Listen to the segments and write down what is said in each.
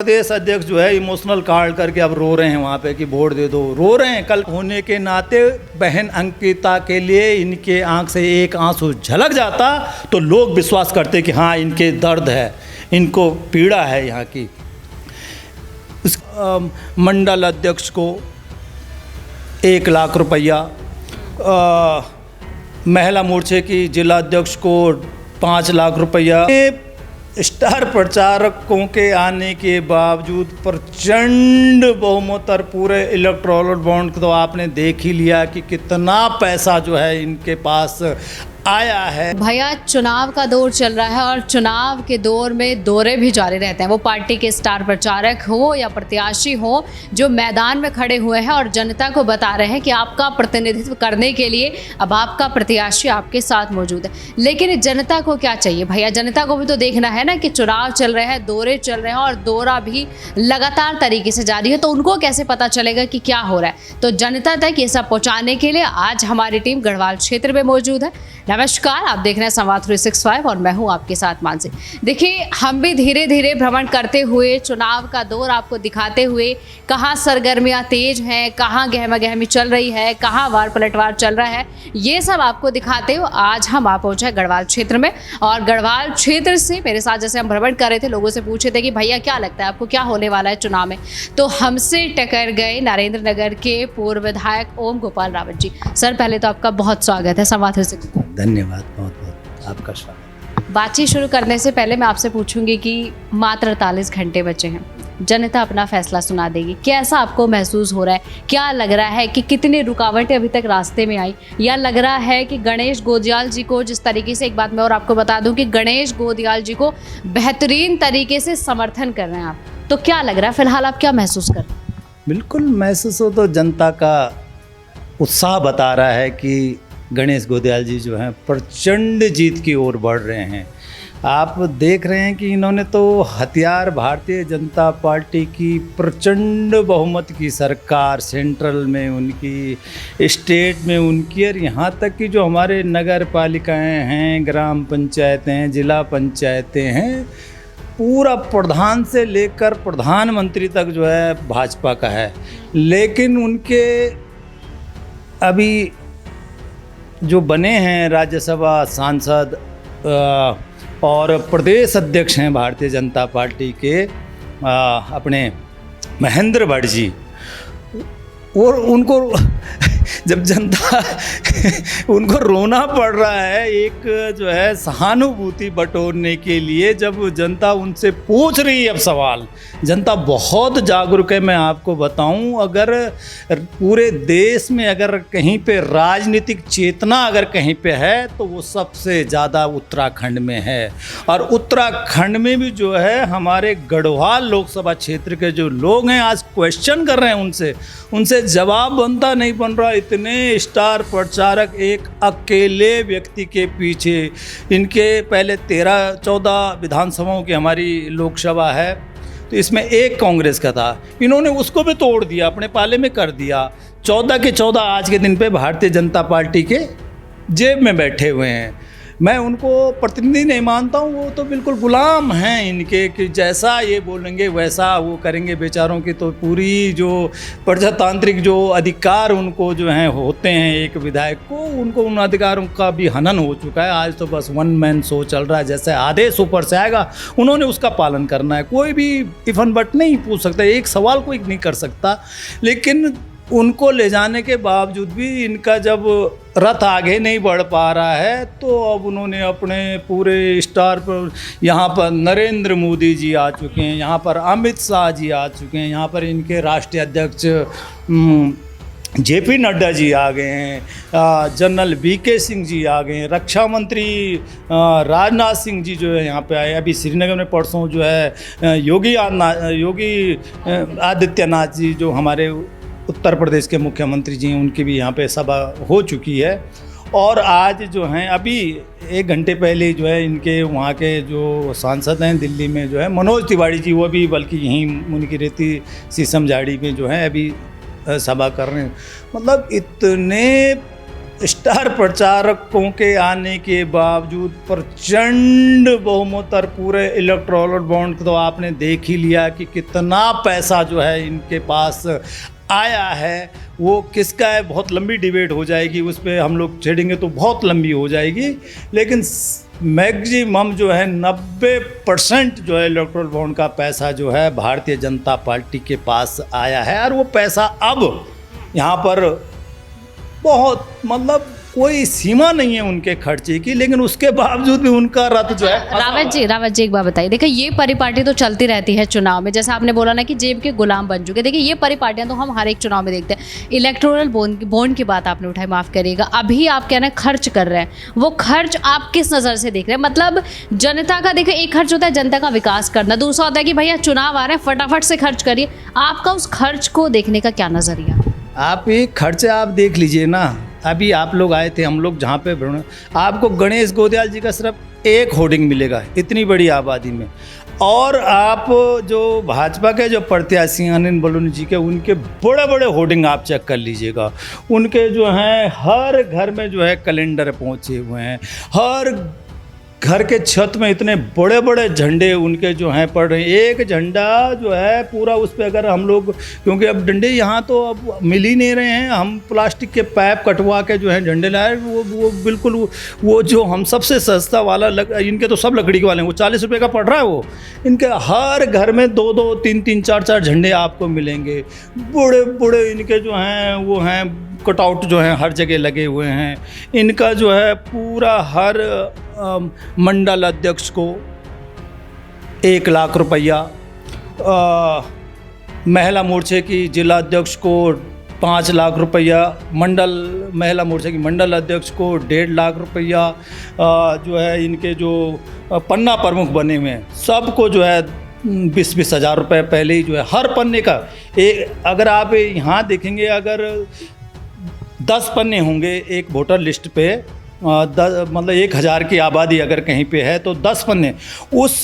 प्रदेश अध्यक्ष जो है इमोशनल कार्ड करके अब रो रहे हैं वहाँ पे कि वोट दे दो, रो रहे हैं। कल होने के नाते बहन अंकिता के लिए इनके आंख से एक आंसू झलक जाता तो लोग विश्वास करते कि हाँ इनके दर्द है, इनको पीड़ा है यहाँ की। उस मंडल अध्यक्ष को 1 लाख रुपया, महिला मोर्चे की जिला अध्यक्ष को 5 लाख रुपया। स्टार प्रचारकों के आने के बावजूद प्रचंड बहुमत और पूरे इलेक्टोरल बॉन्ड तो आपने देख ही लिया कि कितना पैसा जो है इनके पास आया है। भैया चुनाव का दौर चल रहा है और चुनाव के दौर में दौरे भी जारी रहते हैं। वो पार्टी के स्टार प्रचारक हो या प्रत्याशी हो जो मैदान में खड़े हुए हैं और जनता को बता रहे हैं कि आपका प्रतिनिधित्व करने के लिए अब आपका प्रत्याशी आपके साथ मौजूद है। लेकिन जनता को क्या चाहिए भैया? जनता को भी तो देखना है ना कि चुनाव चल रहे हैं, दौरे चल रहे हैं और दौरा भी लगातार तरीके से जारी है, तो उनको कैसे पता चलेगा कि क्या हो रहा है? तो जनता तक ये सब पहुँचाने के लिए आज हमारी टीम गढ़वाल क्षेत्र में मौजूद है। नमस्कार, आप देख रहे हैं संवाद 365 और मैं हूं आपके साथ मानसी। देखिए, हम भी धीरे धीरे भ्रमण करते हुए चुनाव का दौर आपको दिखाते हुए कहां सरगर्मियां तेज हैं, कहां गहमा गहमी चल रही है, कहां वार पलटवार चल रहा है, ये सब आपको दिखाते हुए आज हम आ पहुंचे गढ़वाल क्षेत्र में। और गढ़वाल क्षेत्र से मेरे साथ जैसे हम भ्रमण कर रहे थे, लोगों से पूछे थे कि भैया क्या लगता है आपको क्या होने वाला है चुनाव में, तो हमसे टकर गए नरेंद्र नगर के पूर्व विधायक ओम गोपाल रावत जी। सर, पहले तो आपका बहुत स्वागत है संवाद 365। धन्यवाद, बहुत बहुत आपका स्वागत। बातचीत शुरू करने से पहले मैं आपसे पूछूंगी कि मात्र 48 घंटे बचे हैं, जनता अपना फैसला सुना देगी। कैसा आपको महसूस हो रहा है? क्या लग रहा है कि कितनी रुकावटें अभी तक रास्ते में आई, या लग रहा है कि गणेश गोदियाल जी को जिस तरीके से, एक बात मैं और आपको बता दूं कि गणेश गोदियाल जी को बेहतरीन तरीके से समर्थन कर रहे हैं आप, तो क्या लग रहा है फिलहाल आप क्या महसूस कर रहे हैं? बिल्कुल महसूस हो तो जनता का उत्साह बता रहा है कि गणेश गोदियाल जी जो हैं प्रचंड जीत की ओर बढ़ रहे हैं। आप देख रहे हैं कि इन्होंने तो हथियार भारतीय जनता पार्टी की प्रचंड बहुमत की सरकार, सेंट्रल में उनकी, स्टेट में उनकी, और यहाँ तक कि जो हमारे नगर पालिकाएँ हैं, ग्राम पंचायतें हैं, जिला पंचायतें हैं, पूरा प्रधान से लेकर प्रधानमंत्री तक जो है भाजपा का है। लेकिन उनके अभी जो बने हैं राज्यसभा सांसद और प्रदेश अध्यक्ष हैं भारतीय जनता पार्टी के अपने महेंद्र भट्ट जी, और उनको जब जनता उनको रोना पड़ रहा है एक जो है सहानुभूति बटोरने के लिए, जब जनता उनसे पूछ रही है अब सवाल। जनता बहुत जागरूक है, मैं आपको बताऊं, अगर पूरे देश में अगर कहीं पे राजनीतिक चेतना अगर कहीं पे है तो वो सबसे ज़्यादा उत्तराखंड में है। और उत्तराखंड में भी जो है हमारे गढ़वाल लोकसभा क्षेत्र के जो लोग हैं आज क्वेश्चन कर रहे हैं, उनसे जवाब बनता नहीं बन रहा। इतने स्टार प्रचारक एक अकेले व्यक्ति के पीछे, इनके पहले 13-14 विधानसभाओं की हमारी लोकसभा है, तो इसमें एक कांग्रेस का था, इन्होंने उसको भी तोड़ दिया, अपने पाले में कर दिया। 14 के 14 आज के दिन पे भारतीय जनता पार्टी के जेब में बैठे हुए हैं। मैं उनको प्रतिनिधि नहीं मानता हूँ, वो तो बिल्कुल गुलाम हैं इनके, कि जैसा ये बोलेंगे वैसा वो करेंगे। बेचारों की तो पूरी जो प्रजातांत्रिक जो अधिकार उनको जो हैं होते हैं एक विधायक को, उनको उन अधिकारों का भी हनन हो चुका है। आज तो बस वन मैन शो चल रहा है, जैसे आदेश ऊपर से आएगा उन्होंने उसका पालन करना है। कोई भी इफ़न बट नहीं पूछ सकता, एक सवाल कोई नहीं कर सकता। लेकिन उनको ले जाने के बावजूद भी इनका जब रथ आगे नहीं बढ़ पा रहा है, तो अब उन्होंने अपने पूरे स्टार पर, यहाँ पर नरेंद्र मोदी जी आ चुके हैं, यहाँ पर अमित शाह जी आ चुके हैं, यहाँ पर इनके राष्ट्रीय अध्यक्ष JP नड्डा जी आ गए हैं, जनरल VK सिंह जी आ गए हैं, रक्षा मंत्री राजनाथ सिंह जी जो है यहाँ पे आए। अभी श्रीनगर में परसों जो है योगी आदित्यनाथ जी जो हमारे उत्तर प्रदेश के मुख्यमंत्री जी हैं, उनकी भी यहाँ पे सभा हो चुकी है। और आज जो हैं अभी 1 घंटे पहले जो है इनके वहाँ के जो सांसद हैं दिल्ली में जो है मनोज तिवारी जी, वो भी बल्कि यहीं उनकी रेती शीशम झाड़ी में जो है अभी सभा कर रहे हैं। मतलब इतने स्टार प्रचारकों के आने के बावजूद प्रचंड बहुमत और पूरे इलेक्टोरल बॉन्ड तो आपने देख ही लिया कि कितना पैसा जो है इनके पास आया है। वो किसका है, बहुत लंबी डिबेट हो जाएगी, उस पर हम लोग छेड़ेंगे तो बहुत लंबी हो जाएगी। लेकिन मैक्सिमम जो है 90% जो है इलेक्टोरल बॉन्ड का पैसा जो है भारतीय जनता पार्टी के पास आया है। और वो पैसा अब यहाँ पर बहुत मतलब कोई सीमा नहीं है उनके खर्चे की, लेकिन उसके बावजूद भी उनका रथ जो है। रावत जी एक बात बताइए, देखिए ये परिपाटी तो चलती रहती है चुनाव में, जैसे आपने बोला ना कि जेब के गुलाम बन चुके। देखिए ये परिपाटियां तो हम हर एक चुनाव में देखते हैं। इलेक्टोरल बॉन्ड की बात आपने उठाई, माफ़ करिएगा, अभी आप क्या ना खर्च कर रहे हैं, वो खर्च आप किस नज़र से देख रहे हैं? मतलब जनता का देखिए एक खर्च होता है जनता का विकास करना, दूसरा होता है कि भैया चुनाव आ रहे हैं फटाफट से खर्च करिए। आपका उस खर्च को देखने का क्या नज़रिया? आप ये खर्चे आप देख लीजिए ना, अभी आप लोग आए थे, हम लोग जहाँ पे आपको गणेश गोदयाल जी का सिर्फ एक होर्डिंग मिलेगा इतनी बड़ी आबादी में। और आप जो भाजपा के जो प्रत्याशी हैं अनिल बलूनी जी के, उनके बड़े बड़े होर्डिंग आप चेक कर लीजिएगा। उनके जो हैं हर घर में जो है कैलेंडर पहुँचे हुए हैं, हर घर के छत में इतने बड़े बड़े झंडे उनके जो हैं पड़ रहे हैं। एक झंडा जो है पूरा उस पे अगर हम लोग, क्योंकि अब डंडे यहाँ तो अब मिल ही नहीं रहे हैं, हम प्लास्टिक के पाइप कटवा के जो है झंडे लाए। वो बिल्कुल वो जो हम सबसे सस्ता वाला इनके तो सब लकड़ी के वाले हैं, वो 40 रुपये का पड़ रहा है। वो इनके हर घर में 2-2, 3-3, 4-4 झंडे आपको मिलेंगे। बड़े बड़े इनके जो हैं वो हैं कटआउट जो हैं हर जगह लगे हुए हैं। इनका जो है पूरा हर मंडल अध्यक्ष को 1 लाख रुपया, महिला मोर्चे की जिला अध्यक्ष को 5 लाख रुपया, महिला मोर्चे की मंडल अध्यक्ष को 1.5 लाख रुपया, जो है इनके जो पन्ना प्रमुख बने हुए हैं सबको जो है 20-20 हज़ार रुपये पहले ही जो है हर पन्ने का। अगर आप यहाँ देखेंगे, अगर 10 पन्ने होंगे एक वोटर लिस्ट पे, मतलब 1000 की आबादी अगर कहीं पे है तो 10 पन्ने उस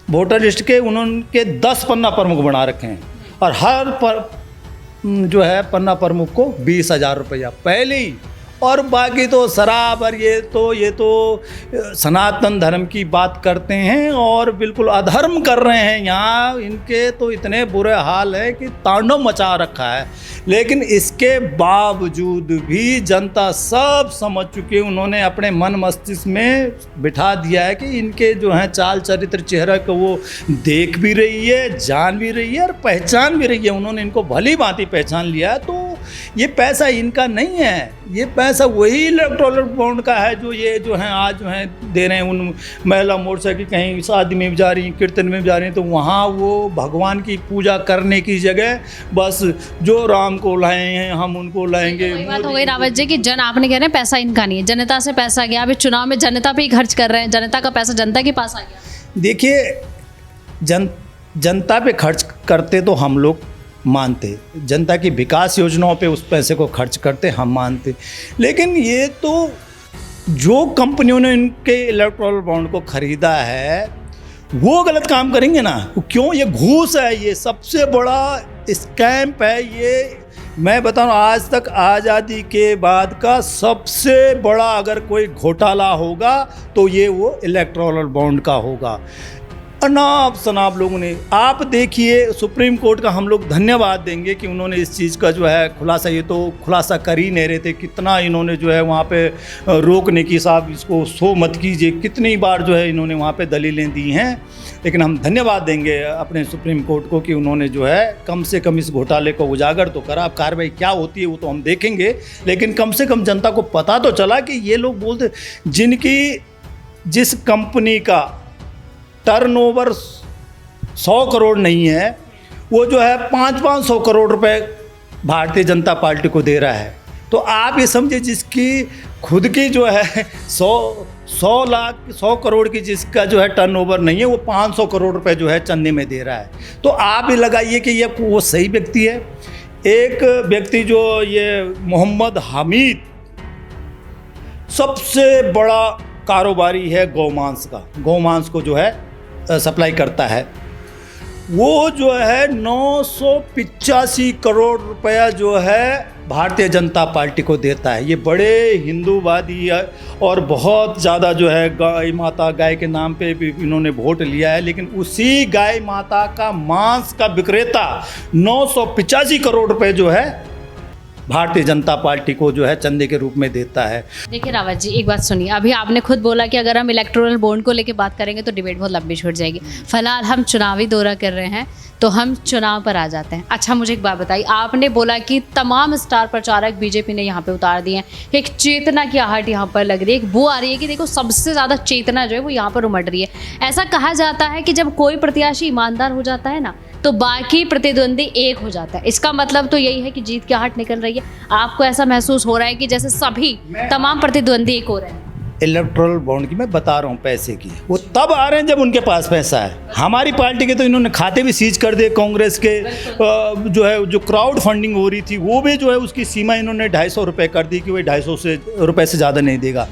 वोटर लिस्ट के उन्होंने 10 पन्ना प्रमुख बना रखे हैं। और हर जो है पन्ना प्रमुख को 20,000 रुपया पहले ही। और बाकी तो शराब और ये तो सनातन धर्म की बात करते हैं और बिल्कुल अधर्म कर रहे हैं। यहाँ इनके तो इतने बुरे हाल है कि तांडव मचा रखा है। लेकिन इसके बावजूद भी जनता सब समझ चुकी है। उन्होंने अपने मन मस्तिष्क में बिठा दिया है कि इनके जो हैं चाल चरित्र चेहरा को वो देख भी रही है, जान भी रही है और पहचान भी रही है। उन्होंने इनको भली भांति पहचान लिया है। तो ये पैसा इनका नहीं है, ये पैसा वही इलेक्टोरल बॉन्ड का है जो ये जो हैं आज जो हैं दे रहे हैं। उन महिला मोर्चा की कहीं शादी में भी जा रही, कीर्तन में भी जा रही हैं, तो वहाँ वो भगवान की पूजा करने की जगह बस जो राम को लाए हैं हम उनको लाएंगे। वही बात हो गई रावत जी कि आपने कह रहे हैं पैसा इनका नहीं है, जनता से पैसा गया। अभी चुनाव में जनता पे ही खर्च कर रहे हैं, जनता का पैसा जनता के पास आ गया। देखिए जनता पे खर्च करते तो हम लोग मानते, जनता की विकास योजनाओं पे उस पैसे को खर्च करते हम मानते। लेकिन ये तो जो कंपनियों ने इनके इलेक्टोरल बॉन्ड को खरीदा है वो गलत काम करेंगे ना। क्यों? ये घूस है, ये सबसे बड़ा स्कैम है। ये मैं बताऊं, आज तक आज़ादी के बाद का सबसे बड़ा अगर कोई घोटाला होगा तो ये वो इलेक्टोरल बॉन्ड का होगा। अनाप शनाप लोगों ने, आप देखिए सुप्रीम कोर्ट का हम लोग धन्यवाद देंगे कि उन्होंने इस चीज़ का जो है खुलासा, ये तो खुलासा कर ही नहीं रहे थे, कितना इन्होंने जो है वहाँ पे रोकने की, साहब इसको शो मत कीजिए, कितनी बार जो है इन्होंने वहाँ पे दलीलें दी हैं। लेकिन हम धन्यवाद देंगे अपने सुप्रीम कोर्ट को कि उन्होंने जो है कम से कम इस घोटाले को उजागर तो करा। अब कार्रवाई क्या होती है वो तो हम देखेंगे, लेकिन कम से कम जनता को पता तो चला कि ये लोग बोलते, जिस कंपनी का टर्नओवर 100 करोड़ नहीं है, वो जो है 500 करोड़ रुपए भारतीय जनता पार्टी को दे रहा है। तो आप ये समझिए, जिसकी खुद की जो है 100 करोड़ की जिसका जो है टर्नओवर नहीं है, वो 500 करोड़ रुपए जो है चंदे में दे रहा है। तो आप ये लगाइए कि ये वो सही व्यक्ति है। एक व्यक्ति जो ये मोहम्मद हामिद सबसे बड़ा कारोबारी है गौमांस का, गौमांस को जो है सप्लाई करता है। वो जो है 985 करोड़ रुपया जो है भारतीय जनता पार्टी को देता है। ये बड़े हिंदूवादी और बहुत ज़्यादा जो है गाय माता, गाय के नाम पे भी इन्होंने वोट लिया है, लेकिन उसी गाय माता का मांस का विक्रेता 985 करोड़ रुपए जो है भारतीय जनता पार्टी को जो है चंदे के रूप में देता है। देखिए रावत जी, एक बात सुनिए, अभी आपने खुद बोला कि अगर हम इलेक्टोरल बॉन्ड को लेकर बात करेंगे तो डिबेट बहुत लंबी छूट जाएगी। फिलहाल हम चुनावी दौरा कर रहे हैं तो हम चुनाव पर आ जाते हैं। अच्छा, मुझे एक बात बताइए, आपने बोला कि तमाम स्टार प्रचारक बीजेपी ने यहाँ पे उतार दिए हैं, एक चेतना की आहट यहाँ पर लग रही है, एक वो आ रही है कि देखो सबसे ज़्यादा चेतना जो है वो यहाँ पर उमड़ रही है। ऐसा कहा जाता है कि जब कोई प्रत्याशी ईमानदार हो जाता है ना तो बाकी प्रतिद्वंदी एक हो जाता है। इसका मतलब तो यही है कि जीत की आहट निकल रही है। आपको ऐसा महसूस हो रहा है कि जैसे सभी तमाम प्रतिद्वंदी एक हो रहे हैं? इलेक्ट्रल बॉन्ड की मैं बता रहा हूँ, पैसे की वो तब आ रहे हैं जब उनके पास पैसा है। हमारी पार्टी के तो इन्होंने खाते भी सीज कर दिए। कांग्रेस के जो है जो क्राउड फंडिंग हो रही थी वो भी जो है उसकी सीमा इन्होंने 250 रुपये कर दी कि वही 250 रुपये से ज़्यादा नहीं देगा।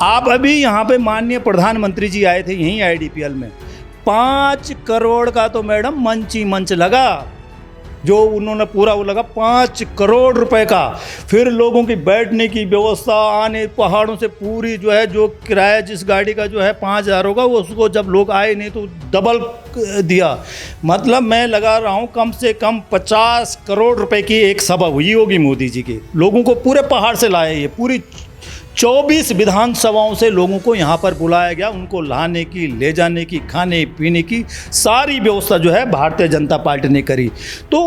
आप अभी यहाँ पे माननीय प्रधानमंत्री जी आए थे यहीं IDPL में, 5 करोड़ का तो मैडम मंच ही मंच लगा, जो उन्होंने पूरा वो लगा 5 करोड़ रुपए का। फिर लोगों की बैठने की व्यवस्था, आने पहाड़ों से पूरी जो है जो किराया जिस गाड़ी का जो है 5,000 होगा वो उसको जब लोग आए नहीं तो डबल दिया। मतलब मैं लगा रहा हूँ कम से कम 50 करोड़ रुपए की एक सभा हुई होगी मोदी जी की। लोगों को पूरे पहाड़ से लाए, ये पूरी 24 विधानसभाओं से लोगों को यहाँ पर बुलाया गया, उनको लाने की, ले जाने की, खाने पीने की सारी व्यवस्था जो है भारतीय जनता पार्टी ने करी। तो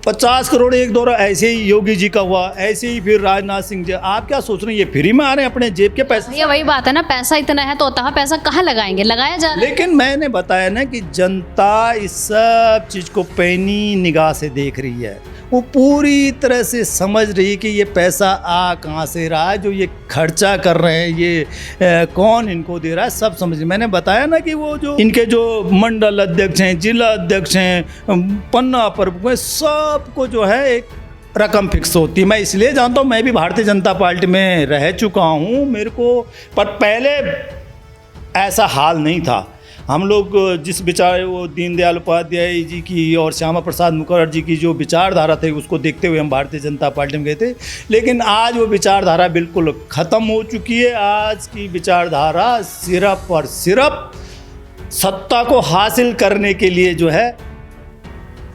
50 करोड़ एक दौरा ऐसे ही योगी जी का हुआ, ऐसे ही फिर राजनाथ सिंह जी। आप क्या सोच रहे हैं ये फ्री में आ रहे हैं अपने जेब के पैसे? ये वही बात है ना, पैसा इतना है तो अतः पैसा कहाँ लगाएंगे, लगाया जा रहा है। लेकिन मैंने बताया ना कि जनता इस सब चीज़ को पैनी निगाह से देख रही है, वो पूरी तरह से समझ रही है कि ये पैसा आ कहाँ से रहा है, जो ये खर्चा कर रहे हैं ये कौन इनको दे रहा है, सब समझ। मैंने बताया ना कि वो जो इनके जो मंडल अध्यक्ष हैं, जिला अध्यक्ष हैं, पन्ना प्रमुख हैं, सबको जो है एक रकम फिक्स होती है। मैं इसलिए जानता हूँ, मैं भी भारतीय जनता पार्टी में रह चुका हूँ मेरे को, पर पहले ऐसा हाल नहीं था। हम लोग जिस विचार वो दीनदयाल उपाध्याय जी की और श्यामा प्रसाद मुखर्जी की जो विचारधारा थे उसको देखते हुए हम भारतीय जनता पार्टी में गए थे, लेकिन आज वो विचारधारा बिल्कुल ख़त्म हो चुकी है। आज की विचारधारा सिर्फ और सिर्फ सत्ता को हासिल करने के लिए जो है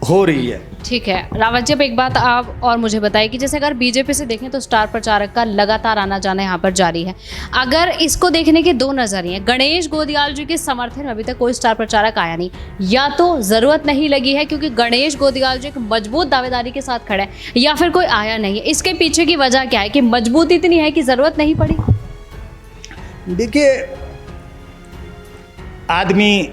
हो रही है। ठीक है रावत जी, अब एक बात आप और मुझे बताइए कि जैसे अगर बीजेपी से देखें तो स्टार प्रचारक का लगातार आना जाना यहाँ पर जारी है। अगर इसको देखने के दो नज़रिए, गणेश गोदियाल जी के समर्थन में अभी तक कोई स्टार प्रचारक आया नहीं, या तो ज़रूरत नहीं लगी है क्योंकि गणेश गोदियाल जी एक मजबूत दावेदारी के साथ खड़े हैं, या फिर कोई आया नहीं है। इसके पीछे की वजह क्या है कि मजबूती इतनी है कि ज़रूरत नहीं पड़ी? देखिए, आदमी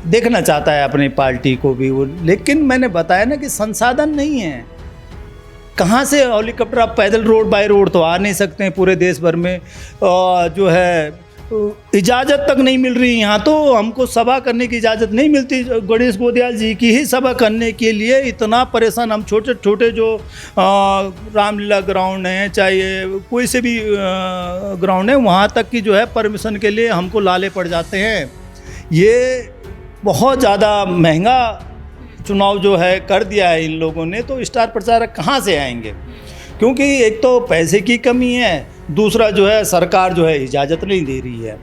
देखना चाहता है अपनी पार्टी को भी वो, लेकिन मैंने बताया ना कि संसाधन नहीं है। कहाँ से हेलीकॉप्टर, आप पैदल रोड बाय रोड तो आ नहीं सकते हैं पूरे देश भर में, जो है इजाज़त तक नहीं मिल रही। यहाँ तो हमको सभा करने की इजाज़त नहीं मिलती। गणेश गोदियाल जी की ही सभा करने के लिए इतना परेशान हम, छोटे छोटे जो रामलीला ग्राउंड हैं, चाहे कोई से भी ग्राउंड है, वहाँ तक की जो है परमिशन के लिए हमको लाले पड़ जाते हैं। ये बहुत ज़्यादा महंगा चुनाव जो है कर दिया है इन लोगों ने। तो स्टार प्रचारक कहाँ से आएंगे, क्योंकि एक तो पैसे की कमी है, दूसरा जो है सरकार जो है इजाज़त नहीं दे रही है।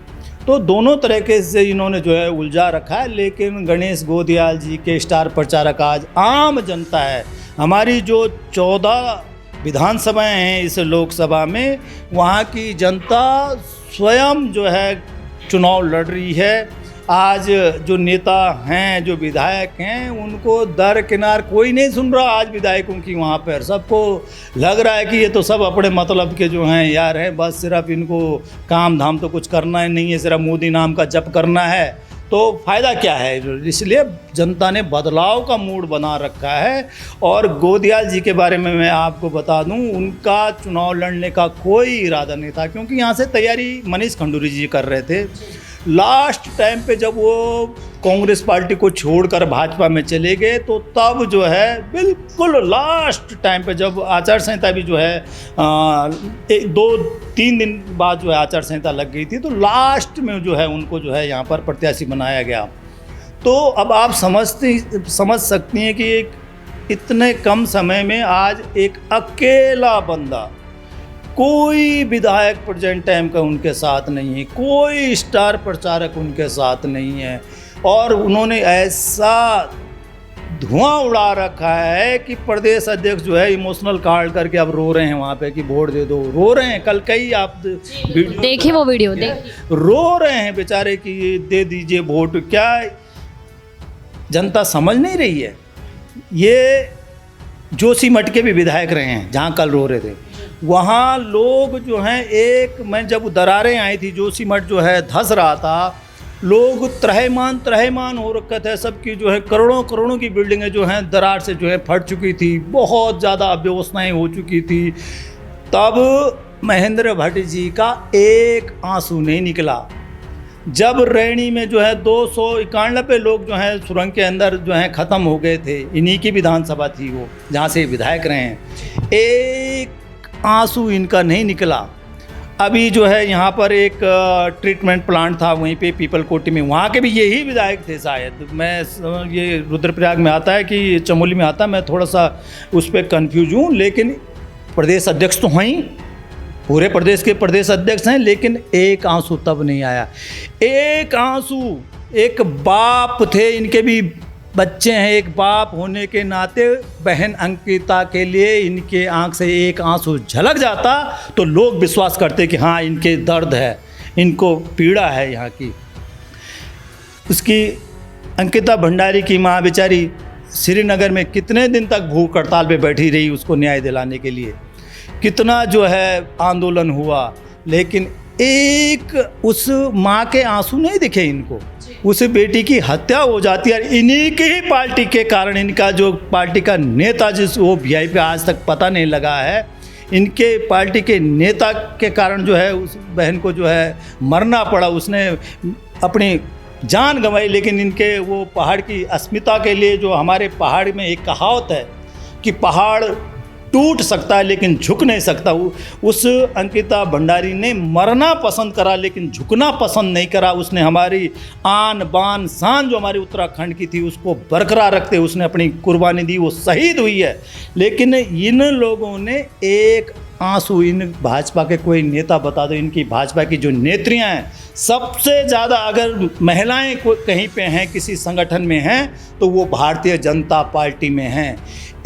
तो दोनों तरीके से इन्होंने जो है उलझा रखा है। लेकिन गणेश गोदियाल जी के स्टार प्रचारक आज आम जनता है। हमारी जो 14 विधानसभाएं हैं इस लोकसभा में, वहाँ की जनता स्वयं जो है चुनाव लड़ रही है। आज जो नेता हैं, जो विधायक हैं, उनको दरकिनार कोई नहीं सुन रहा आज विधायकों की। वहाँ पर सबको लग रहा है कि ये तो सब अपने मतलब के जो हैं यार हैं, बस सिर्फ इनको काम धाम तो कुछ करना ही नहीं है, सिर्फ मोदी नाम का जप करना है, तो फ़ायदा क्या है। इसलिए जनता ने बदलाव का मूड बना रखा है। और गोदियाल जी के बारे में मैं आपको बता दूं, उनका चुनाव लड़ने का कोई इरादा नहीं था, क्योंकि यहाँ से तैयारी मनीष खंडूरी जी कर रहे थे। लास्ट टाइम पे जब वो कांग्रेस पार्टी को छोड़कर भाजपा में चले गए, तो तब जो है बिल्कुल लास्ट टाइम पे जब आचार संहिता भी जो है 2-3 दिन बाद जो है आचार संहिता लग गई थी, तो लास्ट में जो है उनको जो है यहाँ पर प्रत्याशी बनाया गया। तो अब आप समझ सकती हैं कि एक इतने कम समय में आज एक अकेला बंदा, कोई विधायक प्रेजेंट टाइम का उनके साथ नहीं है, कोई स्टार प्रचारक उनके साथ नहीं है, और उन्होंने ऐसा धुआं उड़ा रखा है कि प्रदेश अध्यक्ष जो है इमोशनल कार्ड करके अब रो रहे हैं वहाँ पे कि वोट दे दो, रो रहे हैं। कल कई आप वीडियो देखिए, वो वीडियो देखिए, रो रहे हैं बेचारे कि ये दे दीजिए वोट। क्या जनता समझ नहीं रही है? ये जोशीमठ के भी विधायक रहे हैं जहाँ कल रो रहे थे, वहाँ लोग जो हैं मैं जब दरारें आई थी, जोशीमठ जो है धंस रहा था, लोग त्रहमान हो रखे थे, सबकी जो है करोड़ों की बिल्डिंगें जो हैं दरार से जो है फट चुकी थी, बहुत ज़्यादा अव्यवस्थाएं हो चुकी थी। तब महेंद्र भट्ट जी का एक आंसू नहीं निकला। जब रैनी में जो है 291 लोग जो हैं सुरंग के अंदर जो हैं ख़त्म हो गए थे, इन्हीं की विधानसभा थी वो जहाँ से विधायक रहे हैं, एक आंसू इनका नहीं निकला। अभी जो है यहाँ पर एक ट्रीटमेंट प्लांट था वहीं पे पीपल कोटी में, वहाँ के भी यही विधायक थे शायद। मैं ये रुद्रप्रयाग में आता है कि चमोली में आता है, मैं थोड़ा सा उस पर कन्फ्यूज हूँ, लेकिन प्रदेश अध्यक्ष तो हैं ही, पूरे प्रदेश के प्रदेश अध्यक्ष हैं, लेकिन एक आंसू तब नहीं आया। एक आंसू, एक बाप थे, इनके भी बच्चे हैं, एक बाप होने के नाते बहन अंकिता के लिए इनके आंख से एक आंसू झलक जाता तो लोग विश्वास करते कि हाँ इनके दर्द है, इनको पीड़ा है यहाँ की। उसकी अंकिता भंडारी की माँ बेचारी श्रीनगर में कितने दिन तक भूख हड़ताल पे बैठी रही उसको न्याय दिलाने के लिए, कितना जो है आंदोलन हुआ, लेकिन एक उस माँ के आंसू नहीं दिखे इनको। उस बेटी की हत्या हो जाती है, इन्हीं की ही पार्टी के कारण, इनका जो पार्टी का नेता जिस वो वीआईपी आज तक पता नहीं लगा है, इनके पार्टी के नेता के कारण जो है उस बहन को जो है मरना पड़ा, उसने अपनी जान गंवाई। लेकिन इनके वो पहाड़ की अस्मिता के लिए, जो हमारे पहाड़ में एक कहावत है कि पहाड़ टूट सकता है लेकिन झुक नहीं सकता, उस अंकिता भंडारी ने मरना पसंद करा लेकिन झुकना पसंद नहीं करा। उसने हमारी आन बान शान जो हमारी उत्तराखंड की थी उसको बरकरार रखते उसने अपनी कुर्बानी दी, वो शहीद हुई है। लेकिन इन लोगों ने एक आंसू, इन भाजपा के कोई नेता बता दो, इनकी भाजपा की जो नेत्रियां हैं, सबसे ज़्यादा अगर महिलाएं कहीं पे हैं, किसी संगठन में हैं, तो वो भारतीय जनता पार्टी में हैं।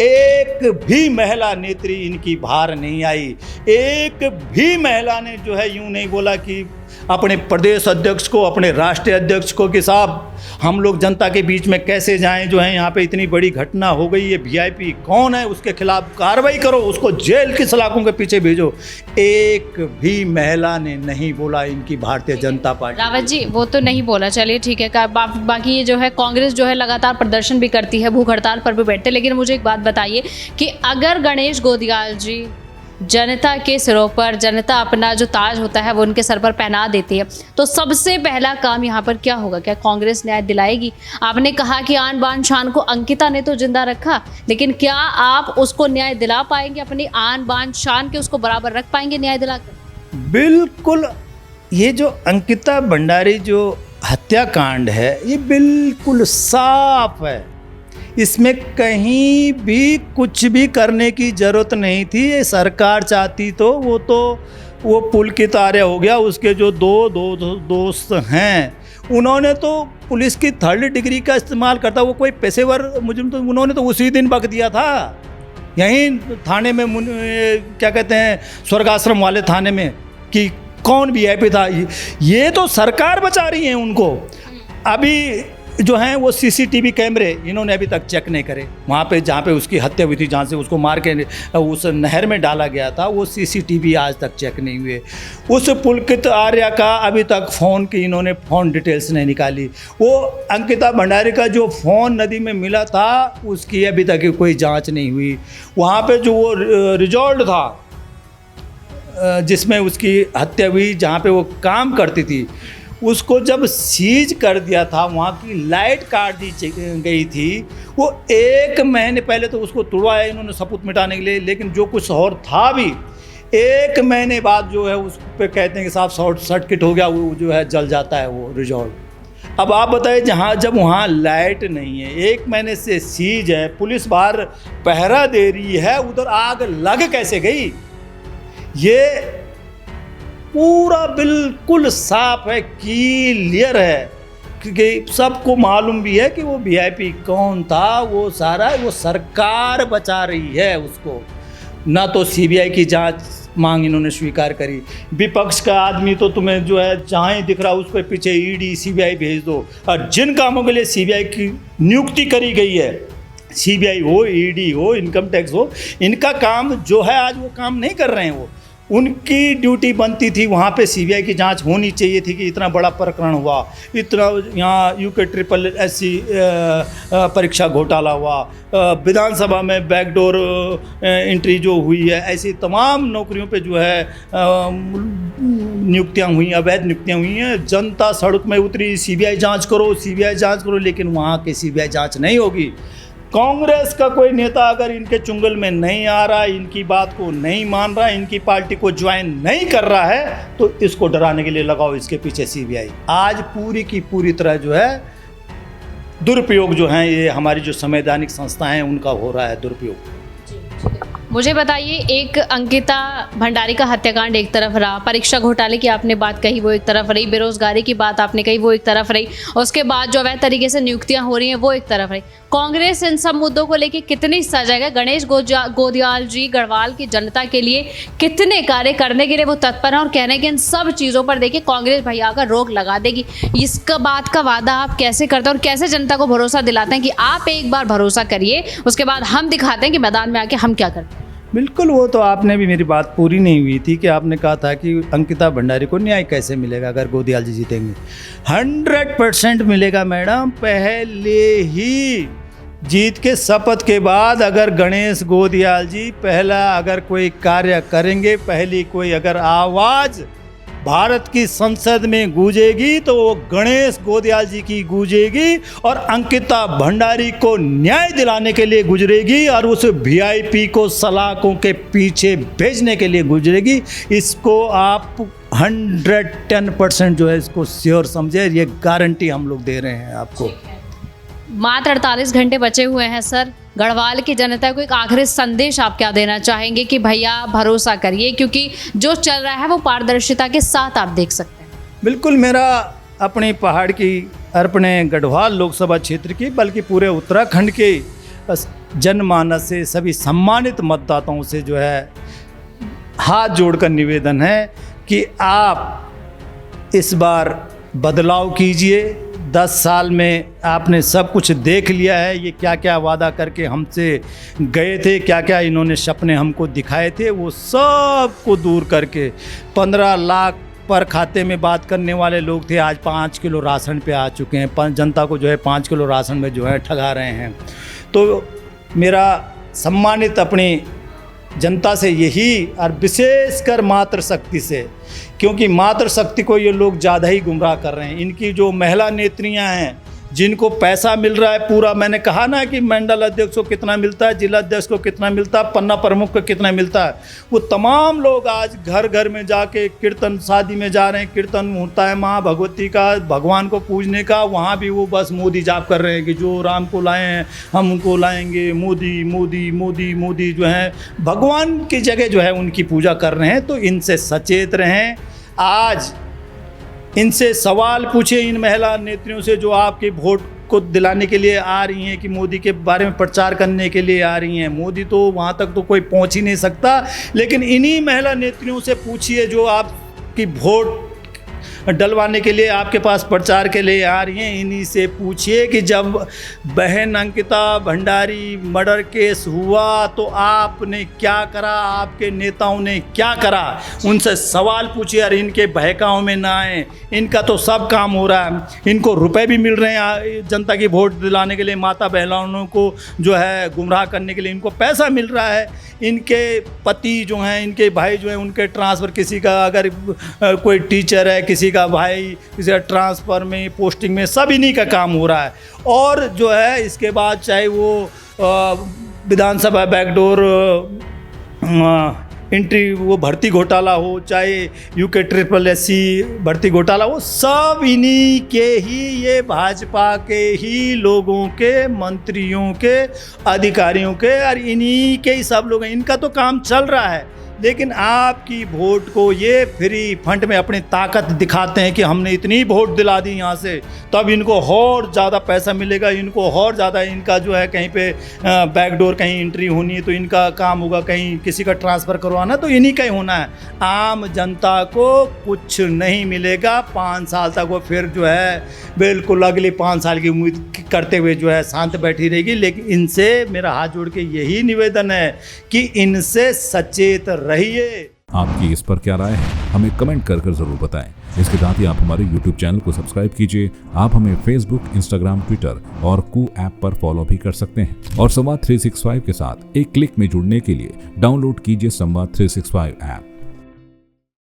एक भी महिला नेत्री इनकी बाहर नहीं आई, एक भी महिला ने जो है यूँ नहीं बोला कि अपने प्रदेश अध्यक्ष को, अपने राष्ट्रीय अध्यक्ष को कि साहब हम लोग जनता के बीच में कैसे जाएं, जो है यहाँ पे इतनी बड़ी घटना हो गई, ये वीआईपी कौन है, उसके खिलाफ कार्रवाई करो, उसको जेल की सलाखों के पीछे भेजो। एक भी महिला ने नहीं बोला इनकी भारतीय जनता पार्टी। रावत जी वो तो नहीं बोला, चलिए ठीक है। बाकी ये जो है कांग्रेस जो है लगातार प्रदर्शन भी करती है, भूख हड़ताल पर भी बैठते, लेकिन मुझे एक बात बताइए कि अगर गणेश गोदियाल जी जनता के सिरों पर, जनता अपना जो ताज होता है वो उनके सर पर पहना देती है, तो सबसे पहला काम यहाँ पर क्या होगा? क्या कांग्रेस न्याय दिलाएगी? आपने कहा कि आन बान शान को अंकिता ने तो जिंदा रखा, लेकिन क्या आप उसको न्याय दिला पाएंगे? अपनी आन बान शान के उसको बराबर रख पाएंगे न्याय दिलाकर? बिल्कुल। ये जो अंकिता भंडारी जो हत्याकांड है ये बिल्कुल साफ है, इसमें कहीं भी कुछ भी करने की ज़रूरत नहीं थी। ये सरकार चाहती तो वो पुल की तारे हो गया, उसके जो दो दोस्त हैं उन्होंने तो पुलिस की 3rd डिग्री का इस्तेमाल करता, वो कोई पेशेवर मुजरिम, तो उन्होंने तो उसी दिन बक दिया था यहीं थाने में, क्या कहते हैं स्वर्गाश्रम वाले थाने में, कि कौन वीआईपी था। ये तो सरकार बचा रही है उनको। अभी जो हैं वो सीसीटीवी कैमरे इन्होंने अभी तक चेक नहीं करे, वहाँ पे जहाँ पे उसकी हत्या हुई थी, जहाँ से उसको मार के उस नहर में डाला गया था, वो सीसीटीवी आज तक चेक नहीं हुए। उस पुलकित आर्या का अभी तक इन्होंने फ़ोन डिटेल्स नहीं निकाली। वो अंकिता भंडारी का जो फ़ोन नदी में मिला था उसकी अभी तक कोई जाँच नहीं हुई। वहाँ पर जो वो रिजॉर्ट था जिसमें उसकी हत्या हुई, जहाँ पे वो काम करती थी, उसको जब सीज कर दिया था, वहाँ की लाइट काट दी गई थी। वो 1 महीने पहले तो उसको तोड़वाया इन्होंने सबूत मिटाने के लिए, लेकिन जो कुछ और था भी 1 महीने बाद जो है उस पर कहते हैं कि साहब शॉर्ट सर्किट हो गया, वो जो है जल जाता है वो रिजॉर्ट। अब आप बताइए, जब वहाँ लाइट नहीं है, 1 महीने से सीज है, पुलिस बाहर पहरा दे रही है, उधर आग लग कैसे गई? ये पूरा बिल्कुल साफ है, क्लियर है, क्योंकि सबको मालूम भी है कि वो वीआईपी कौन था। वो सारा वो सरकार बचा रही है उसको। ना तो सीबीआई की जांच मांग इन्होंने स्वीकार करी। विपक्ष का आदमी तो तुम्हें जो है जहाँ ही दिख रहा है उसके पीछे ईडी सीबीआई भेज दो। और जिन कामों के लिए सीबीआई की नियुक्ति करी गई है, सीबीआई हो, ईडी हो, इनकम टैक्स हो, इनका काम जो है आज वो काम नहीं कर रहे हैं। वो उनकी ड्यूटी बनती थी, वहाँ पे सीबीआई की जांच होनी चाहिए थी कि इतना बड़ा प्रकरण हुआ, इतना यहाँ यूके SSC परीक्षा घोटाला हुआ, विधानसभा में बैकडोर एंट्री जो हुई है, ऐसी तमाम नौकरियों पे जो है नियुक्तियाँ हुई, अवैध नियुक्तियाँ हुई हैं। जनता सड़क में उतरी, सीबीआई जांच करो, सीबीआई जांच करो, लेकिन वहाँ की सीबीआई जांच नहीं होगी। कांग्रेस का कोई नेता अगर इनके चुंगल में नहीं आ रहा, इनकी बात को नहीं मान रहा, इनकी पार्टी को ज्वाइन नहीं कर रहा है, तो इसको डराने के लिए लगाओ इसके पीछे सीबीआई। आज पूरी की पूरी तरह जो है दुरुपयोग जो है, ये हमारी जो संवैधानिक संस्थाएं हैं उनका हो रहा है दुरुपयोग। मुझे बताइए, एक अंकिता भंडारी का हत्याकांड एक तरफ रहा, परीक्षा घोटाले की आपने बात कही वो एक तरफ रही, बेरोजगारी की बात आपने कही वो एक तरफ रही, उसके बाद जो अवैध तरीके से नियुक्तियां हो रही हैं वो एक तरफ रही। कांग्रेस इन सब मुद्दों को लेकर कितनी सजग है? गणेश गोदियाल जी गढ़वाल की जनता के लिए कितने कार्य करने के लिए वो तत्पर हैं और कह रहे हैं कि इन सब चीज़ों पर देखिए कांग्रेस भैया का रोक लगा देगी। इसका बात का वादा आप कैसे करते हैं और कैसे जनता को भरोसा दिलाते हैं कि आप एक बार भरोसा करिए, उसके बाद हम दिखाते हैं कि मैदान में आके हम क्या करते हैं? बिल्कुल, वो तो आपने भी, मेरी बात पूरी नहीं हुई थी कि आपने कहा था कि अंकिता भंडारी को न्याय कैसे मिलेगा अगर गोदियाल जी जीतेंगे। 100% मिलेगा मैडम। पहले ही जीत के शपथ के बाद अगर गणेश गोदियाल जी पहला अगर कोई कार्य करेंगे, पहली कोई अगर आवाज़ भारत की संसद में गूंजेगी तो वो गणेश गोदियाल जी की गूंजेगी और अंकिता भंडारी को न्याय दिलाने के लिए गुजरेगी और उस वीआईपी को सलाखों के पीछे भेजने के लिए गुजरेगी। इसको आप 110% जो है इसको श्योर समझे, ये गारंटी हम लोग दे रहे हैं आपको। मात्र 48 घंटे बचे हुए हैं सर। गढ़वाल की जनता को एक आखिरी संदेश आप क्या देना चाहेंगे कि भैया भरोसा करिए, क्योंकि जो चल रहा है वो पारदर्शिता के साथ आप देख सकते हैं? बिल्कुल, मेरा अपने पहाड़ की, अपने गढ़वाल लोकसभा क्षेत्र की, बल्कि पूरे उत्तराखंड के जनमानस से, सभी सम्मानित मतदाताओं से जो है हाथ जोड़कर निवेदन है कि आप इस बार बदलाव कीजिए। 10 साल में आपने सब कुछ देख लिया है, ये क्या क्या वादा करके हमसे गए थे, क्या क्या इन्होंने सपने हमको दिखाए थे, वो सब को दूर करके 15 लाख पर खाते में बात करने वाले लोग थे, आज 5 किलो राशन पे आ चुके हैं। जनता को जो है 5 किलो राशन में जो है ठगा रहे हैं। तो मेरा सम्मानित अपनी जनता से यही, और विशेषकर मातृशक्ति से, क्योंकि मातृशक्ति को ये लोग ज़्यादा ही गुमराह कर रहे हैं। इनकी जो महिला नेत्रियां हैं, जिनको पैसा मिल रहा है पूरा, मैंने कहा ना कि मंडल अध्यक्ष को कितना मिलता है, जिला अध्यक्ष को कितना मिलता है, पन्ना प्रमुख को कितना मिलता है, वो तमाम लोग आज घर घर में जाके कीर्तन, शादी में जा रहे हैं, कीर्तन होता है माँ भगवती का, भगवान को पूजने का, वहाँ भी वो बस मोदी जाप कर रहे हैं कि जो राम को लाए हैं हम उनको लाएंगे, मोदी मोदी मोदी मोदी जो है भगवान की जगह जो है उनकी पूजा कर रहे हैं। तो इनसे सचेत रहें। आज इनसे सवाल पूछे, इन महिला नेत्रियों से जो आपके वोट को दिलाने के लिए आ रही हैं, कि मोदी के बारे में प्रचार करने के लिए आ रही हैं। मोदी तो वहाँ तक तो कोई पहुँच ही नहीं सकता, लेकिन इन्हीं महिला नेत्रियों से पूछिए जो आपकी वोट डलवाने के लिए आपके पास प्रचार के लिए आ रही हैं। इन्हीं से पूछिए कि जब बहन अंकिता भंडारी मर्डर केस हुआ तो आपने क्या करा, आपके नेताओं ने क्या करा, उनसे सवाल पूछिए और इनके बहकाव में ना आए। इनका तो सब काम हो रहा है, इनको रुपए भी मिल रहे हैं जनता की वोट दिलाने के लिए, माता बहनों को जो है गुमराह करने के लिए इनको पैसा मिल रहा है। इनके पति जो हैं, इनके भाई जो हैं, उनके ट्रांसफ़र, किसी का अगर कोई टीचर है, किसी का भाई किसी का ट्रांसफ़र में, पोस्टिंग में, सब इन्हीं का काम हो रहा है। और जो है इसके बाद चाहे वो विधानसभा बैकडोर एंट्री, वो भर्ती घोटाला हो, चाहे यूके SSC भर्ती घोटाला हो, सब इन्हीं के ही, ये भाजपा के ही लोगों के, मंत्रियों के, अधिकारियों के, और इन्हीं के ही सब लोग हैं। इनका तो काम चल रहा है, लेकिन आपकी वोट को ये फ्री फंड में अपनी ताकत दिखाते हैं कि हमने इतनी वोट दिला दी यहाँ से, तब इनको और ज़्यादा पैसा मिलेगा, इनको और ज़्यादा, इनका जो है कहीं पे बैकडोर कहीं एंट्री होनी है तो इनका काम होगा, कहीं किसी का ट्रांसफ़र करवाना तो इन्हीं का ही होना है। आम जनता को कुछ नहीं मिलेगा 5 साल तक। वो फिर जो है बिल्कुल अगली 5 साल की उम्मीद करते हुए जो है शांत बैठी रहेगी। लेकिन इनसे मेरा हाथ जोड़ के यही निवेदन है कि इनसे सचेत रहिए। आपकी इस पर क्या राय है, हमें कमेंट कर जरूर बताएं। इसके साथ ही आप हमारे YouTube चैनल को सब्सक्राइब कीजिए। आप हमें Facebook, Instagram, Twitter और कू ऐप पर फॉलो भी कर सकते हैं। और संवाद 365 के साथ एक क्लिक में जुड़ने के लिए डाउनलोड कीजिए संवाद 365 ऐप।